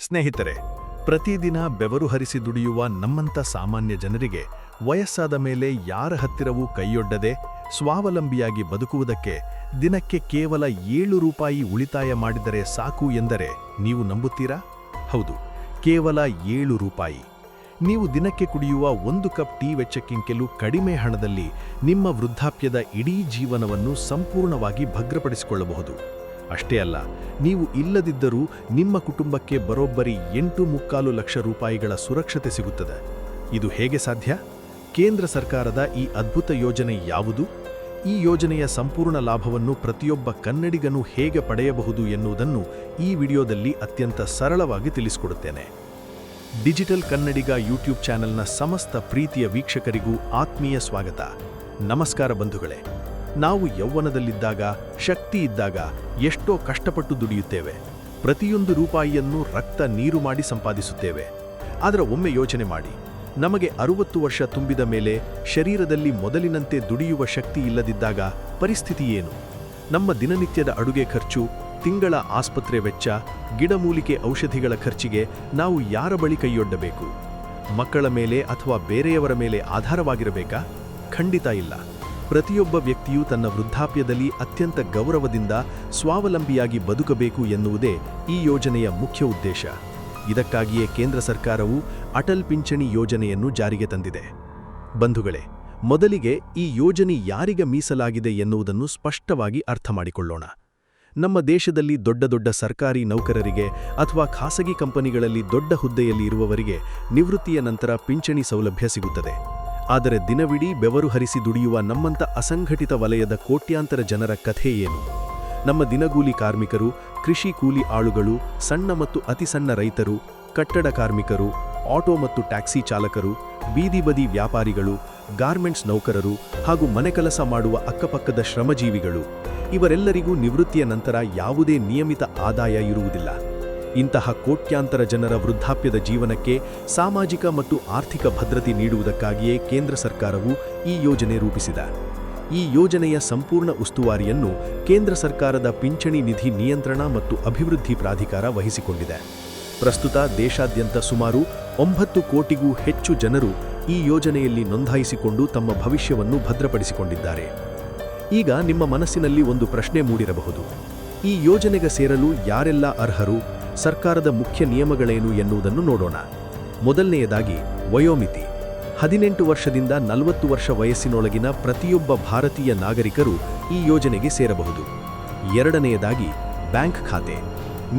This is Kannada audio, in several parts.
ಸ್ನೇಹಿತರೆ, ಪ್ರತಿದಿನ ಬೆವರು ಹರಿಸಿ ದುಡಿಯುವ ನಮ್ಮಂಥ ಸಾಮಾನ್ಯ ಜನರಿಗೆ ವಯಸ್ಸಾದ ಮೇಲೆ ಯಾರ ಹತ್ತಿರವೂ ಕೈಯೊಡ್ಡದೆ ಸ್ವಾವಲಂಬಿಯಾಗಿ ಬದುಕುವುದಕ್ಕೆ ದಿನಕ್ಕೆ ಕೇವಲ 7 ರೂಪಾಯಿ ಉಳಿತಾಯ ಮಾಡಿದರೆ ಸಾಕು ಎಂದರೆ ನೀವು ನಂಬುತ್ತೀರಾ? ಹೌದು, ಕೇವಲ 7 ರೂಪಾಯಿ. ನೀವು ದಿನಕ್ಕೆ ಕುಡಿಯುವ 1 ಕಪ್ ಟೀ ವೆಚ್ಚಕ್ಕಿಂತಲೂ ಕಡಿಮೆ ಹಣದಲ್ಲಿ ನಿಮ್ಮ ವೃದ್ಧಾಪ್ಯದ ಇಡೀ ಜೀವನವನ್ನು ಸಂಪೂರ್ಣವಾಗಿ ಭದ್ರಪಡಿಸಿಕೊಳ್ಳಬಹುದು. ಅಷ್ಟೇ ಅಲ್ಲ, ನೀವು ಇಲ್ಲದಿದ್ದರೂ ನಿಮ್ಮ ಕುಟುಂಬಕ್ಕೆ ಬರೋಬ್ಬರಿ 8.25 ಲಕ್ಷ ರೂಪಾಯಿಗಳ ಸುರಕ್ಷತೆ ಸಿಗುತ್ತದೆ. ಇದು ಹೇಗೆ ಸಾಧ್ಯ? ಕೇಂದ್ರ ಸರ್ಕಾರದ ಈ ಅದ್ಭುತ ಯೋಜನೆ ಯಾವುದು? ಈ ಯೋಜನೆಯ ಸಂಪೂರ್ಣ ಲಾಭವನ್ನು ಪ್ರತಿಯೊಬ್ಬ ಕನ್ನಡಿಗನೂ ಹೇಗೆ ಪಡೆಯಬಹುದು ಎನ್ನುವುದನ್ನು ಈ ವಿಡಿಯೋದಲ್ಲಿ ಅತ್ಯಂತ ಸರಳವಾಗಿ ತಿಳಿಸಿಕೊಡುತ್ತೇನೆ. ಡಿಜಿಟಲ್ ಕನ್ನಡಿಗ ಯೂಟ್ಯೂಬ್ ಚಾನೆಲ್ನ ಸಮಸ್ತ ಪ್ರೀತಿಯ ವೀಕ್ಷಕರಿಗೂ ಆತ್ಮೀಯ ಸ್ವಾಗತ. ನಮಸ್ಕಾರ ಬಂಧುಗಳೇ. ನಾವು ಯೌವನದಲ್ಲಿದ್ದಾಗ, ಶಕ್ತಿ ಇದ್ದಾಗ ಎಷ್ಟೋ ಕಷ್ಟಪಟ್ಟು ದುಡಿಯುತ್ತೇವೆ. ಪ್ರತಿಯೊಂದು ರೂಪಾಯಿಯನ್ನು ರಕ್ತ ನೀರು ಮಾಡಿ ಸಂಪಾದಿಸುತ್ತೇವೆ. ಆದರೆ ಒಮ್ಮೆ ಯೋಚನೆ ಮಾಡಿ, ನಮಗೆ 60 ವರ್ಷ ತುಂಬಿದ ಮೇಲೆ ಶರೀರದಲ್ಲಿ ಮೊದಲಿನಂತೆ ದುಡಿಯುವ ಶಕ್ತಿ ಇಲ್ಲದಿದ್ದಾಗ ಪರಿಸ್ಥಿತಿ ಏನು? ನಮ್ಮ ದಿನನಿತ್ಯದ ಅಡುಗೆ ಖರ್ಚು, ತಿಂಗಳ ಆಸ್ಪತ್ರೆ ವೆಚ್ಚ, ಗಿಡಮೂಲಿಕೆ ಔಷಧಿಗಳ ಖರ್ಚಿಗೆ ನಾವು ಯಾರ ಬಳಿ ಕೈಯೊಡ್ಡಬೇಕು? ಮಕ್ಕಳ ಮೇಲೆ ಅಥವಾ ಬೇರೆಯವರ ಮೇಲೆ ಆಧಾರವಾಗಿರಬೇಕಾ? ಖಂಡಿತ ಇಲ್ಲ. ಪ್ರತಿಯೊಬ್ಬ ವ್ಯಕ್ತಿಯೂ ತನ್ನ ವೃದ್ಧಾಪ್ಯದಲ್ಲಿ ಅತ್ಯಂತ ಗೌರವದಿಂದ ಸ್ವಾವಲಂಬಿಯಾಗಿ ಬದುಕಬೇಕು ಎನ್ನುವುದೇ ಈ ಯೋಜನೆಯ ಮುಖ್ಯ ಉದ್ದೇಶ. ಇದಕ್ಕಾಗಿಯೇ ಕೇಂದ್ರ ಸರ್ಕಾರವು ಅಟಲ್ ಪಿಂಚಣಿ ಯೋಜನೆಯನ್ನು ಜಾರಿಗೆ ತಂದಿದೆ. ಬಂಧುಗಳೇ, ಮೊದಲಿಗೆ ಈ ಯೋಜನೆ ಯಾರಿಗೆ ಮೀಸಲಾಗಿದೆ ಎನ್ನುವುದನ್ನು ಸ್ಪಷ್ಟವಾಗಿ ಅರ್ಥ ಮಾಡಿಕೊಳ್ಳೋಣ. ನಮ್ಮ ದೇಶದಲ್ಲಿ ದೊಡ್ಡ ದೊಡ್ಡ ಸರ್ಕಾರಿ ನೌಕರರಿಗೆ ಅಥವಾ ಖಾಸಗಿ ಕಂಪನಿಗಳಲ್ಲಿ ದೊಡ್ಡ ಹುದ್ದೆಯಲ್ಲಿ ಇರುವವರಿಗೆ ನಿವೃತ್ತಿಯ ನಂತರ ಪಿಂಚಣಿ ಸೌಲಭ್ಯ ಸಿಗುತ್ತದೆ. ಆದರೆ ದಿನವಿಡೀ ಬೆವರು ಹರಿಸಿ ದುಡಿಯುವ ನಮ್ಮಂಥ ಅಸಂಘಟಿತ ವಲಯದ ಕೋಟ್ಯಾಂತರ ಜನರ ಕಥೆ ಏನು? ನಮ್ಮ ದಿನಗೂಲಿ ಕಾರ್ಮಿಕರು, ಕೃಷಿ ಕೂಲಿ ಆಳುಗಳು, ಸಣ್ಣ ಮತ್ತು ಅತಿ ಸಣ್ಣ ರೈತರು, ಕಟ್ಟಡ ಕಾರ್ಮಿಕರು, ಆಟೋ ಮತ್ತು ಟ್ಯಾಕ್ಸಿ ಚಾಲಕರು, ಬೀದಿ ಬದಿ ವ್ಯಾಪಾರಿಗಳು, ಗಾರ್ಮೆಂಟ್ಸ್ ನೌಕರರು ಹಾಗೂ ಮನೆ ಕೆಲಸ ಮಾಡುವ ಅಕ್ಕಪಕ್ಕದ ಶ್ರಮಜೀವಿಗಳು, ಇವರೆಲ್ಲರಿಗೂ ನಿವೃತ್ತಿಯ ನಂತರ ಯಾವುದೇ ನಿಯಮಿತ ಆದಾಯ ಇರುವುದಿಲ್ಲ. ಇಂತಹ ಕೋಟ್ಯಾಂತರ ಜನರ ವೃದ್ಧಾಪ್ಯದ ಜೀವನಕ್ಕೆ ಸಾಮಾಜಿಕ ಮತ್ತು ಆರ್ಥಿಕ ಭದ್ರತೆ ನೀಡುವುದಕ್ಕಾಗಿಯೇ ಕೇಂದ್ರ ಸರ್ಕಾರವು ಈ ಯೋಜನೆ ರೂಪಿಸಿದೆ. ಈ ಯೋಜನೆಯ ಸಂಪೂರ್ಣ ಉಸ್ತುವಾರಿಯನ್ನು ಕೇಂದ್ರ ಸರ್ಕಾರದ ಪಿಂಚಣಿ ನಿಧಿ ನಿಯಂತ್ರಣ ಮತ್ತು ಅಭಿವೃದ್ಧಿ ಪ್ರಾಧಿಕಾರ ವಹಿಸಿಕೊಂಡಿದೆ. ಪ್ರಸ್ತುತ ದೇಶಾದ್ಯಂತ ಸುಮಾರು 9 ಕೋಟಿಗೂ ಹೆಚ್ಚು ಜನರು ಈ ಯೋಜನೆಯಲ್ಲಿ ನೋಂದಾಯಿಸಿಕೊಂಡು ತಮ್ಮ ಭವಿಷ್ಯವನ್ನು ಭದ್ರಪಡಿಸಿಕೊಂಡಿದ್ದಾರೆ. ಈಗ ನಿಮ್ಮ ಮನಸ್ಸಿನಲ್ಲಿ ಒಂದು ಪ್ರಶ್ನೆ ಮೂಡಿರಬಹುದು. ಈ ಯೋಜನೆಗೆ ಸೇರಲು ಯಾರೆಲ್ಲ ಅರ್ಹರು? ಸರ್ಕಾರದ ಮುಖ್ಯ ನಿಯಮಗಳೇನು ಎನ್ನುವುದನ್ನು ನೋಡೋಣ. ಮೊದಲನೆಯದಾಗಿ ವಯೋಮಿತಿ. 18 ವರ್ಷದಿಂದ 40 ವರ್ಷ ವಯಸ್ಸಿನೊಳಗಿನ ಪ್ರತಿಯೊಬ್ಬ ಭಾರತೀಯ ನಾಗರಿಕರು ಈ ಯೋಜನೆಗೆ ಸೇರಬಹುದು. ಎರಡನೆಯದಾಗಿ ಬ್ಯಾಂಕ್ ಖಾತೆ.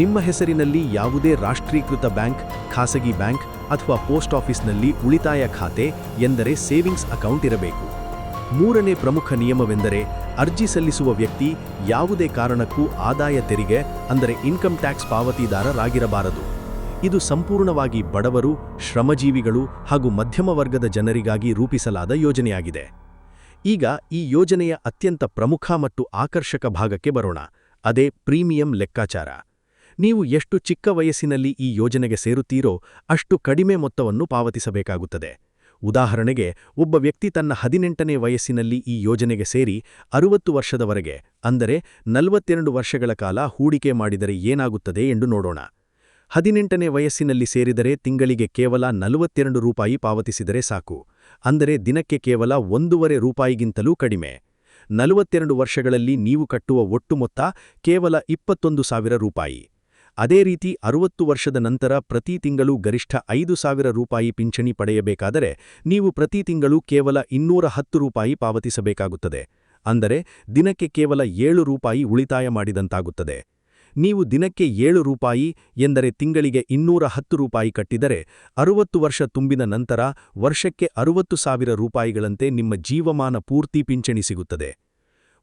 ನಿಮ್ಮ ಹೆಸರಿನಲ್ಲಿ ಯಾವುದೇ ರಾಷ್ಟ್ರೀಕೃತ ಬ್ಯಾಂಕ್, ಖಾಸಗಿ ಬ್ಯಾಂಕ್ ಅಥವಾ ಪೋಸ್ಟ್ ಆಫೀಸ್ನಲ್ಲಿ ಉಳಿತಾಯ ಖಾತೆ ಎಂದರೆ ಸೇವಿಂಗ್ಸ್ ಅಕೌಂಟ್ ಇರಬೇಕು. ಮೂರನೇ ಪ್ರಮುಖ ನಿಯಮವೆಂದರೆ ಅರ್ಜಿ ಸಲ್ಲಿಸುವ ವ್ಯಕ್ತಿ ಯಾವುದೇ ಕಾರಣಕ್ಕೂ ಆದಾಯ ತೆರಿಗೆ ಅಂದರೆ ಇನ್ಕಮ್ ಟ್ಯಾಕ್ಸ್ ಪಾವತಿದಾರರಾಗಿರಬಾರದು. ಇದು ಸಂಪೂರ್ಣವಾಗಿ ಬಡವರು, ಶ್ರಮಜೀವಿಗಳು ಹಾಗೂ ಮಧ್ಯಮ ವರ್ಗದ ಜನರಿಗಾಗಿ ರೂಪಿಸಲಾದ ಯೋಜನೆಯಾಗಿದೆ. ಈಗ ಈ ಯೋಜನೆಯ ಅತ್ಯಂತ ಪ್ರಮುಖ ಮತ್ತು ಆಕರ್ಷಕ ಭಾಗಕ್ಕೆ ಬರೋಣ. ಅದೇ ಪ್ರೀಮಿಯಂ ಲೆಕ್ಕಾಚಾರ. ನೀವು ಎಷ್ಟು ಚಿಕ್ಕ ವಯಸ್ಸಿನಲ್ಲಿ ಈ ಯೋಜನೆಗೆ ಸೇರುತ್ತೀರೋ ಅಷ್ಟು ಕಡಿಮೆ ಮೊತ್ತವನ್ನು ಪಾವತಿಸಬೇಕಾಗುತ್ತದೆ. ಉದಾಹರಣೆಗೆ, ಒಬ್ಬ ವ್ಯಕ್ತಿ ತನ್ನ 18ನೇ ವಯಸ್ಸಿನಲ್ಲಿ ಈ ಯೋಜನೆಗೆ ಸೇರಿ 60 ವರ್ಷದವರೆಗೆ ಅಂದರೆ 42 ವರ್ಷಗಳ ಕಾಲ ಹೂಡಿಕೆ ಮಾಡಿದರೆ ಏನಾಗುತ್ತದೆ ಎಂದು ನೋಡೋಣ. 18ನೇ ವಯಸ್ಸಿನಲ್ಲಿ ಸೇರಿದರೆ ತಿಂಗಳಿಗೆ ಕೇವಲ 42 ರೂಪಾಯಿ ಪಾವತಿಸಿದರೆ ಸಾಕು. ಅಂದರೆ ದಿನಕ್ಕೆ ಕೇವಲ 1.5 ರೂಪಾಯಿಗಿಂತಲೂ ಕಡಿಮೆ. 42 ವರ್ಷಗಳಲ್ಲಿ ನೀವು ಕಟ್ಟುವ ಒಟ್ಟು ಮೊತ್ತ ಕೇವಲ 21,000 ರೂಪಾಯಿ. ಅದೇ ರೀತಿ 60 ವರ್ಷದ ನಂತರ ಪ್ರತಿ ತಿಂಗಳು ಗರಿಷ್ಠ 5,000 ರೂಪಾಯಿ ಪಿಂಚಣಿ ಪಡೆಯಬೇಕಾದರೆ ನೀವು ಪ್ರತಿ ತಿಂಗಳು ಕೇವಲ 210 ರೂಪಾಯಿ ಪಾವತಿಸಬೇಕಾಗುತ್ತದೆ. ಅಂದರೆ ದಿನಕ್ಕೆ ಕೇವಲ 7 ರೂಪಾಯಿ ಉಳಿತಾಯ ಮಾಡಿದಂತಾಗುತ್ತದೆ. ನೀವು ದಿನಕ್ಕೆ 7 ರೂಪಾಯಿ ಎಂದರೆ ತಿಂಗಳಿಗೆ 210 ರೂಪಾಯಿ ಕಟ್ಟಿದರೆ 60 ವರ್ಷ ತುಂಬಿದ ನಂತರ ವರ್ಷಕ್ಕೆ 60,000 ರೂಪಾಯಿಗಳಂತೆ ನಿಮ್ಮ ಜೀವಮಾನ ಪೂರ್ತಿ ಪಿಂಚಣಿ ಸಿಗುತ್ತದೆ.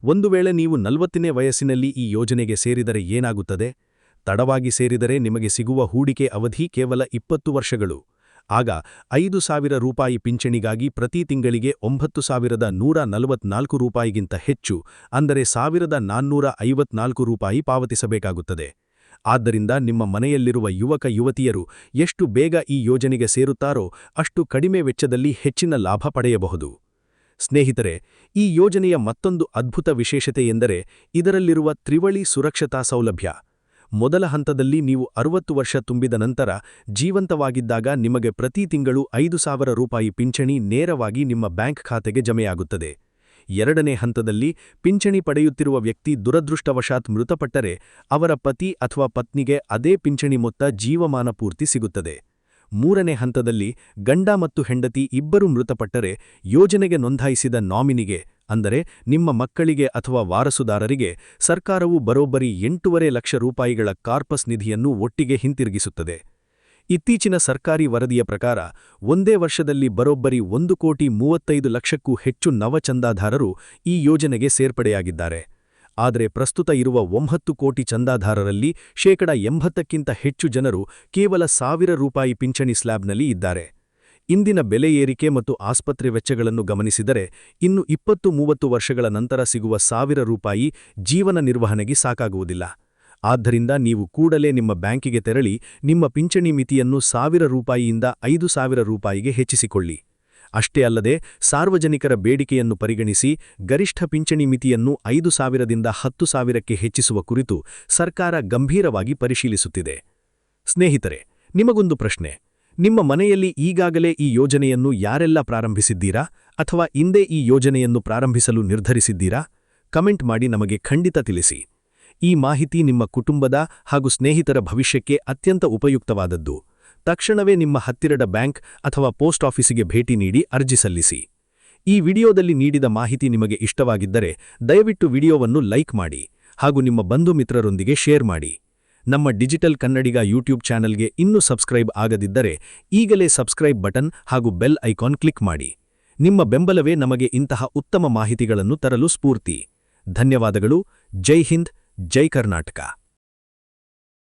ಒಂದು ವೇಳೆ ನೀವು 40ನೇ ವಯಸ್ಸಿನಲ್ಲಿ ಈ ಯೋಜನೆಗೆ ಸೇರಿದರೆ ಏನಾಗುತ್ತದೆ? ತಡವಾಗಿ ಸೇರಿದರೆ ನಿಮಗೆ ಸಿಗುವ ಹೂಡಿಕೆ ಅವಧಿ ಕೇವಲ 20 ವರ್ಷಗಳು. ಆಗ 5,000 ರೂಪಾಯಿ ಪಿಂಚಣಿಗಾಗಿ ಪ್ರತಿ ತಿಂಗಳಿಗೆ 9,144 ರೂಪಾಯಿಗಿಂತ ಹೆಚ್ಚು ಅಂದರೆ 1,454 ರೂಪಾಯಿ ಪಾವತಿಸಬೇಕಾಗುತ್ತದೆ. ಆದ್ದರಿಂದ ನಿಮ್ಮ ಮನೆಯಲ್ಲಿರುವ ಯುವಕ ಯುವತಿಯರು ಎಷ್ಟು ಬೇಗ ಈ ಯೋಜನೆಗೆ ಸೇರುತ್ತಾರೋ ಅಷ್ಟು ಕಡಿಮೆ ವೆಚ್ಚದಲ್ಲಿ ಹೆಚ್ಚಿನ ಲಾಭ ಪಡೆಯಬಹುದು. ಸ್ನೇಹಿತರೆ, ಈ ಯೋಜನೆಯ ಮತ್ತೊಂದು ಅದ್ಭುತ ವಿಶೇಷತೆ ಎಂದರೆ ಇದರಲ್ಲಿರುವ ತ್ರಿವಳಿ ಸುರಕ್ಷತಾ ಸೌಲಭ್ಯ. ಮೊದಲ ಹಂತದಲ್ಲಿ ನೀವು 60 ವರ್ಷ ತುಂಬಿದ ನಂತರ ಜೀವಂತವಾಗಿದ್ದಾಗ ನಿಮಗೆ ಪ್ರತಿ ತಿಂಗಳು 5,000 ರೂಪಾಯಿ ಪಿಂಚಣಿ ನೇರವಾಗಿ ನಿಮ್ಮ ಬ್ಯಾಂಕ್ ಖಾತೆಗೆ ಜಮೆಯಾಗುತ್ತದೆ. ಎರಡನೇ ಹಂತದಲ್ಲಿ ಪಿಂಚಣಿ ಪಡೆಯುತ್ತಿರುವ ವ್ಯಕ್ತಿ ದುರದೃಷ್ಟವಶಾತ್ ಮೃತಪಟ್ಟರೆ ಅವರ ಪತಿ ಅಥವಾ ಪತ್ನಿಗೆ ಅದೇ ಪಿಂಚಣಿ ಮೊತ್ತ ಜೀವಮಾನ ಪೂರ್ತಿ ಸಿಗುತ್ತದೆ. ಮೂರನೇ ಹಂತದಲ್ಲಿ ಗಂಡ ಮತ್ತು ಹೆಂಡತಿ ಇಬ್ಬರೂ ಮೃತಪಟ್ಟರೆ ಯೋಜನೆಗೆ ನೋಂದಾಯಿಸಿದ ನಾಮಿನಿಗೆ ಅಂದರೆ ನಿಮ್ಮ ಮಕ್ಕಳಿಗೆ ಅಥವಾ ವಾರಸುದಾರರಿಗೆ ಸರ್ಕಾರವು ಬರೋಬ್ಬರಿ 8.5 ಲಕ್ಷ ರೂಪಾಯಿಗಳ ಕಾರ್ಪಸ್ ನಿಧಿಯನ್ನು ಒಟ್ಟಿಗೆ ಹಿಂತಿರುಗಿಸುತ್ತದೆ. ಇತ್ತೀಚಿನ ಸರ್ಕಾರಿ ವರದಿಯ ಪ್ರಕಾರ ಒಂದೇ ವರ್ಷದಲ್ಲಿ ಬರೋಬ್ಬರಿ 1,35,00,000ಕ್ಕೂ ಹೆಚ್ಚು ನವ ಚಂದಾದಾರರು ಈ ಯೋಜನೆಗೆ ಸೇರ್ಪಡೆಯಾಗಿದ್ದಾರೆ. ಆದರೆ ಪ್ರಸ್ತುತ ಇರುವ 9 ಕೋಟಿ ಚಂದಾದಾರರಲ್ಲಿ 80%ಕ್ಕಿಂತ ಹೆಚ್ಚು ಜನರು ಕೇವಲ 1,000 ರೂಪಾಯಿ ಪಿಂಚಣಿ ಸ್ಲ್ಯಾಬ್ನಲ್ಲಿ ಇದ್ದಾರೆ. ಇಂದಿನ ಬೆಲೆ ಏರಿಕೆ ಮತ್ತು ಆಸ್ಪತ್ರೆ ವೆಚ್ಚಗಳನ್ನು ಗಮನಿಸಿದರೆ ಇನ್ನು 20-30 ವರ್ಷಗಳ ನಂತರ ಸಿಗುವ 1,000 ರೂಪಾಯಿ ಜೀವನ ನಿರ್ವಹಣೆಗೆ ಸಾಕಾಗುವುದಿಲ್ಲ. ಆದ್ದರಿಂದ ನೀವು ಕೂಡಲೇ ನಿಮ್ಮ ಬ್ಯಾಂಕಿಗೆ ತೆರಳಿ ನಿಮ್ಮ ಪಿಂಚಣಿ ಮಿತಿಯನ್ನು 1,000 ರೂಪಾಯಿಯಿಂದ 5,000 ರೂಪಾಯಿಗೆ ಹೆಚ್ಚಿಸಿಕೊಳ್ಳಿ. ಅಷ್ಟೇ ಅಲ್ಲದೆ ಸಾರ್ವಜನಿಕರ ಬೇಡಿಕೆಯನ್ನು ಪರಿಗಣಿಸಿ ಗರಿಷ್ಠ ಪಿಂಚಣಿ ಮಿತಿಯನ್ನು 5,000ದಿಂದ 10,000ಕ್ಕೆ ಹೆಚ್ಚಿಸುವ ಕುರಿತು ಸರ್ಕಾರ ಗಂಭೀರವಾಗಿ ಪರಿಶೀಲಿಸುತ್ತಿದೆ. ಸ್ನೇಹಿತರೆ, ನಿಮಗೊಂದು ಪ್ರಶ್ನೆ. ನಿಮ್ಮ ಮನೆಯಲ್ಲಿ ಈಗಾಗಲೇ ಈ ಯೋಜನೆಯನ್ನು ಯಾರೆಲ್ಲ ಪ್ರಾರಂಭಿಸಿದ್ದೀರಾ ಅಥವಾ ಇಂದೇ ಈ ಯೋಜನೆಯನ್ನು ಪ್ರಾರಂಭಿಸಲು ನಿರ್ಧರಿಸಿದ್ದೀರಾ? ಕಮೆಂಟ್ ಮಾಡಿ ನಮಗೆ ಖಂಡಿತ ತಿಳಿಸಿ. ಈ ಮಾಹಿತಿ ನಿಮ್ಮ ಕುಟುಂಬದ ಹಾಗೂ ಸ್ನೇಹಿತರ ಭವಿಷ್ಯಕ್ಕೆ ಅತ್ಯಂತ ಉಪಯುಕ್ತವಾದದ್ದು. ತಕ್ಷಣವೇ ನಿಮ್ಮ ಹತ್ತಿರದ ಬ್ಯಾಂಕ್ ಅಥವಾ ಪೋಸ್ಟ್ ಆಫೀಸಿಗೆ ಭೇಟಿ ನೀಡಿ ಅರ್ಜಿ ಸಲ್ಲಿಸಿ. ಈ ವಿಡಿಯೋದಲ್ಲಿ ನೀಡಿದ ಮಾಹಿತಿ ನಿಮಗೆ ಇಷ್ಟವಾಗಿದ್ದರೆ ದಯವಿಟ್ಟು ವಿಡಿಯೋವನ್ನು ಲೈಕ್ ಮಾಡಿ ಹಾಗೂ ನಿಮ್ಮ ಬಂಧು ಮಿತ್ರರೊಂದಿಗೆ ಶೇರ್ ಮಾಡಿ. ನಮ್ಮ ಡಿಜಿಟಲ್ ಕನ್ನಡಿಗ ಯೂಟ್ಯೂಬ್ ಚಾನೆಲ್ಗೆ ಇನ್ನೂ ಸಬ್ಸ್ಕ್ರೈಬ್ ಆಗದಿದ್ದರೆ ಈಗಲೇ ಸಬ್ಸ್ಕ್ರೈಬ್ ಬಟನ್ ಹಾಗೂ ಬೆಲ್ ಐಕಾನ್ ಕ್ಲಿಕ್ ಮಾಡಿ. ನಿಮ್ಮ ಬೆಂಬಲವೇ ನಮಗೆ ಇಂತಹ ಉತ್ತಮ ಮಾಹಿತಿಗಳನ್ನು ತರಲು ಸ್ಫೂರ್ತಿ. ಧನ್ಯವಾದಗಳು. ಜೈ ಹಿಂದ್, ಜೈ ಕರ್ನಾಟಕ.